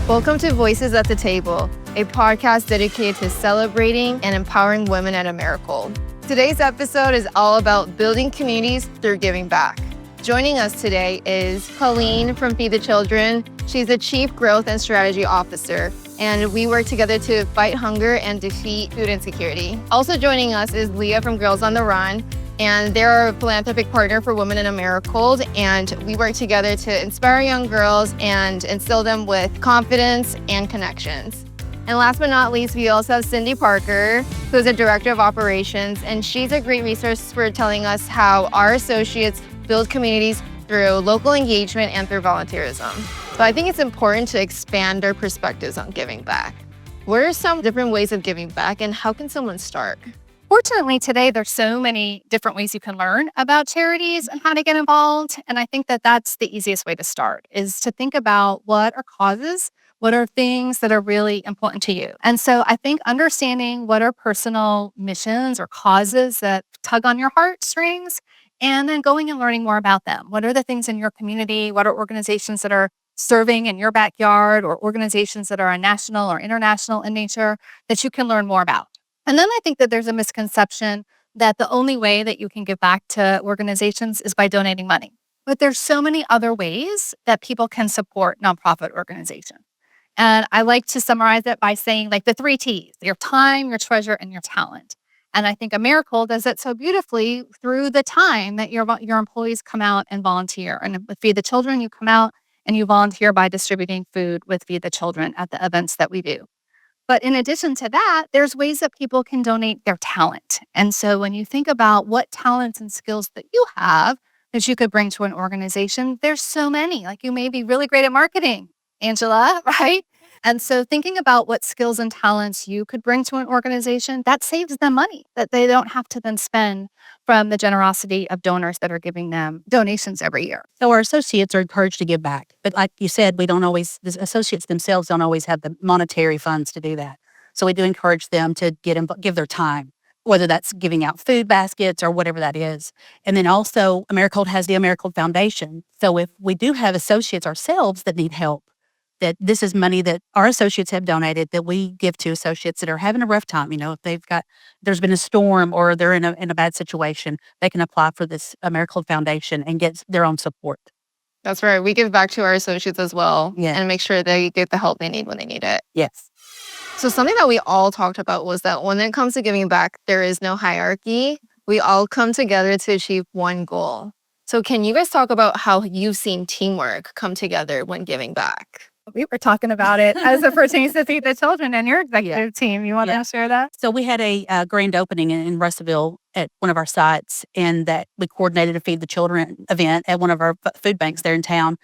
Welcome to Voices at the Table, a podcast dedicated to celebrating and empowering women at Americold. Today's episode is all about building communities through giving back. Joining us today is Colleen from Feed the Children. She's the Chief Growth and Strategy Officer, and we work together to fight hunger and defeat food insecurity. Also joining us is Leah from Girls on the Run, and they're a philanthropic partner for Women in Americold, and we work together to inspire young girls and instill them with confidence and connections. And last but not least, we also have Cindy Parker, who's a Director of Operations, and she's a great resource for telling us how our associates build communities through local engagement and through volunteerism. So I think it's important to expand our perspectives on giving back. What are some different ways of giving back, and how can someone start? Fortunately, today, there's so many different ways you can learn about charities and how to get involved. And I think that that's the easiest way to start, is to think about what are causes, what are things that are really important to you. And so I think understanding what are personal missions or causes that tug on your heartstrings, and then going and learning more about them. What are the things in your community? What are organizations that are serving in your backyard, or organizations that are national or international in nature that you can learn more about? And then I think that there's a misconception that the only way that you can give back to organizations is by donating money. But there's so many other ways that people can support nonprofit organizations. And I like to summarize it by saying, like, the 3 T's: your time, your treasure, and your talent. And I think Americold does it so beautifully through the time that your employees come out and volunteer. And with Feed the Children, you come out and you volunteer by distributing food with Feed the Children at the events that we do. But in addition to that, there's ways that people can donate their talent. And so when you think about what talents and skills that you have that you could bring to an organization, there's so many. Like, you may be really great at marketing, Angela, right? And so thinking about what skills and talents you could bring to an organization, that saves them money that they don't have to then spend from the generosity of donors that are giving them donations every year. So our associates are encouraged to give back. But like you said, the associates themselves don't always have the monetary funds to do that. So we do encourage them to give their time, whether that's giving out food baskets or whatever that is. And then also, Americold has the Americold Foundation. So if we do have associates ourselves that need help, that this is money that our associates have donated that we give to associates that are having a rough time. You know, if there's been a storm or they're in a bad situation, they can apply for this Americold Foundation and get their own support. That's right. We give back to our associates as well, Yeah. and make sure they get the help they need when they need it. Yes. So something that we all talked about was that when it comes to giving back, there is no hierarchy. We all come together to achieve one goal. So can you guys talk about how you've seen teamwork come together when giving back? We were talking about it as it pertains to Feed the Children and your executive team. You want to share that? So we had a grand opening in Russellville at one of our sites, and that we coordinated a Feed the Children event at one of our food banks there in town.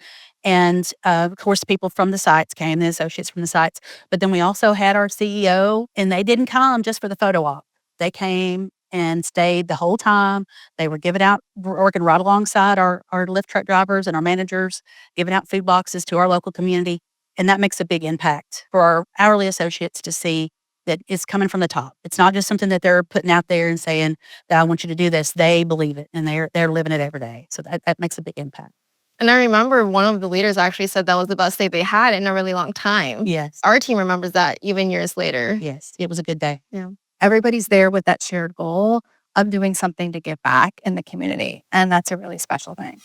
And of course, people from the sites came, the associates from the sites. But then we also had our CEO, and they didn't come just for the photo op. They came and stayed the whole time. They were giving out, working right alongside our lift truck drivers and our managers, giving out food boxes to our local community. And that makes a big impact for our hourly associates to see that it's coming from the top. It's not just something that they're putting out there and saying that I want you to do this. They believe it, and they're living it every day. So that makes a big impact. And I remember one of the leaders actually said that was the best day they had in a really long time. Yes. Our team remembers that even years later. Yes. It was a good day. Yeah. Everybody's there with that shared goal of doing something to give back in the community. And that's a really special thing.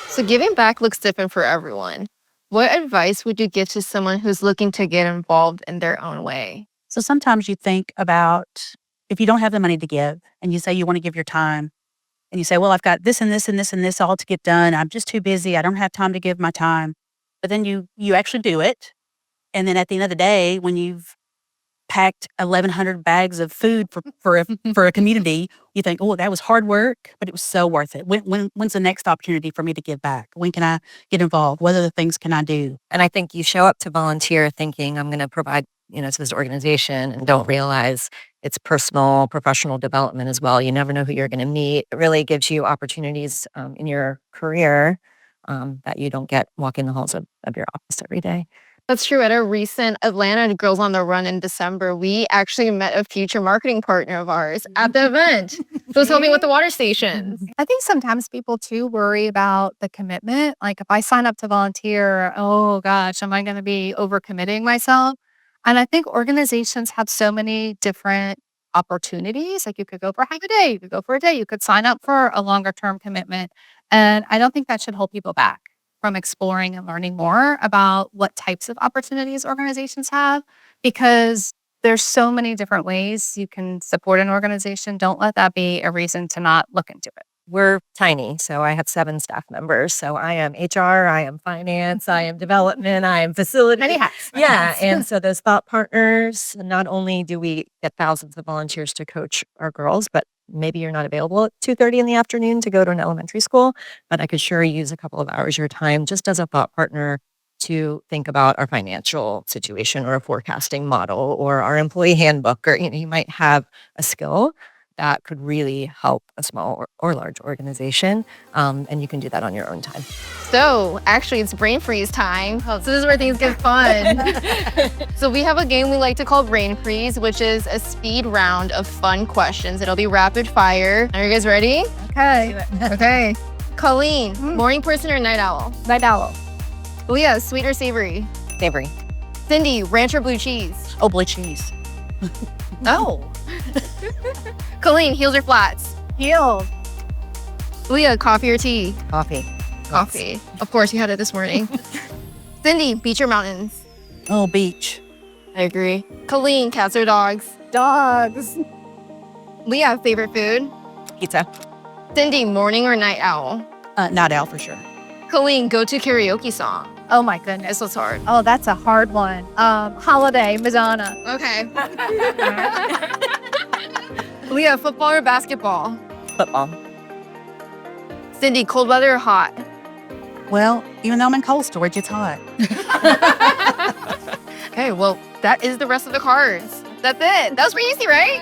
So giving back looks different for everyone. What advice would you give to someone who's looking to get involved in their own way? So sometimes you think about, if you don't have the money to give and you say you want to give your time, and you say, well, I've got this and this and this and this all to get done. I'm just too busy. I don't have time to give my time. But then you actually do it. And then at the end of the day, when you've packed 1,100 bags of food for a community, you think, oh, that was hard work, but it was so worth it. When's the next opportunity for me to give back? When can I get involved? What other things can I do? And I think you show up to volunteer thinking, I'm going to provide, to this organization, and don't realize it's personal, professional development as well. You never know who you're going to meet. It really gives you opportunities in your career that you don't get walking the halls of your office every day. That's true. At a recent Atlanta Girls on the Run in December, we actually met a future marketing partner of ours at the event who was helping with the water stations. I think sometimes people too worry about the commitment. Like if I sign up to volunteer, oh gosh, am I going to be overcommitting myself? And I think organizations have so many different opportunities. Like you could go for half a day, you could go for a day, you could sign up for a longer term commitment. And I don't think that should hold people back from exploring and learning more about what types of opportunities organizations have, because there's so many different ways you can support an organization. Don't let that be a reason to not look into it. We're tiny, so I have 7 staff members. So I am HR, I am finance, I am development, I am facility. Many hats. Yeah, and so those thought partners, not only do we get thousands of volunteers to coach our girls, but maybe you're not available at 2:30 in the afternoon to go to an elementary school, but I could sure use a couple of hours of your time just as a thought partner to think about our financial situation or a forecasting model or our employee handbook, or you might have a skill that could really help a small or large organization. And you can do that on your own time. So actually it's brain freeze time. So this is where things get fun. So we have a game we like to call Brain Freeze, which is a speed round of fun questions. It'll be rapid fire. Are you guys ready? Okay. Okay. Colleen, morning person or night owl? Night owl. Leah, sweet or savory? Savory. Cindy, ranch or blue cheese? Oh, blue cheese. Oh. Colleen, heels or flats? Healed. Leah, coffee or tea? Coffee. Coffee. Of course, you had it this morning. Cindy, beach or mountains? Oh, beach. I agree. Colleen, cats or dogs? Dogs. Leah, favorite food? Pizza. Cindy, morning or night owl? Night owl for sure. Colleen, go-to karaoke song. Oh my goodness. This was hard. Oh, that's a hard one. Holiday, Madonna. Okay. Leah, football or basketball? Football. Cindy, cold weather or hot? Well, even though I'm in cold storage, it's hot. Okay, well, that is the rest of the cards. That's it. That was pretty easy, right?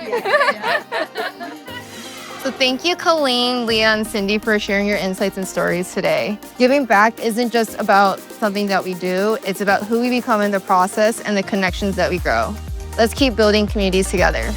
So thank you, Colleen, Leah, and Cindy for sharing your insights and stories today. Giving back isn't just about something that we do, it's about who we become in the process and the connections that we grow. Let's keep building communities together.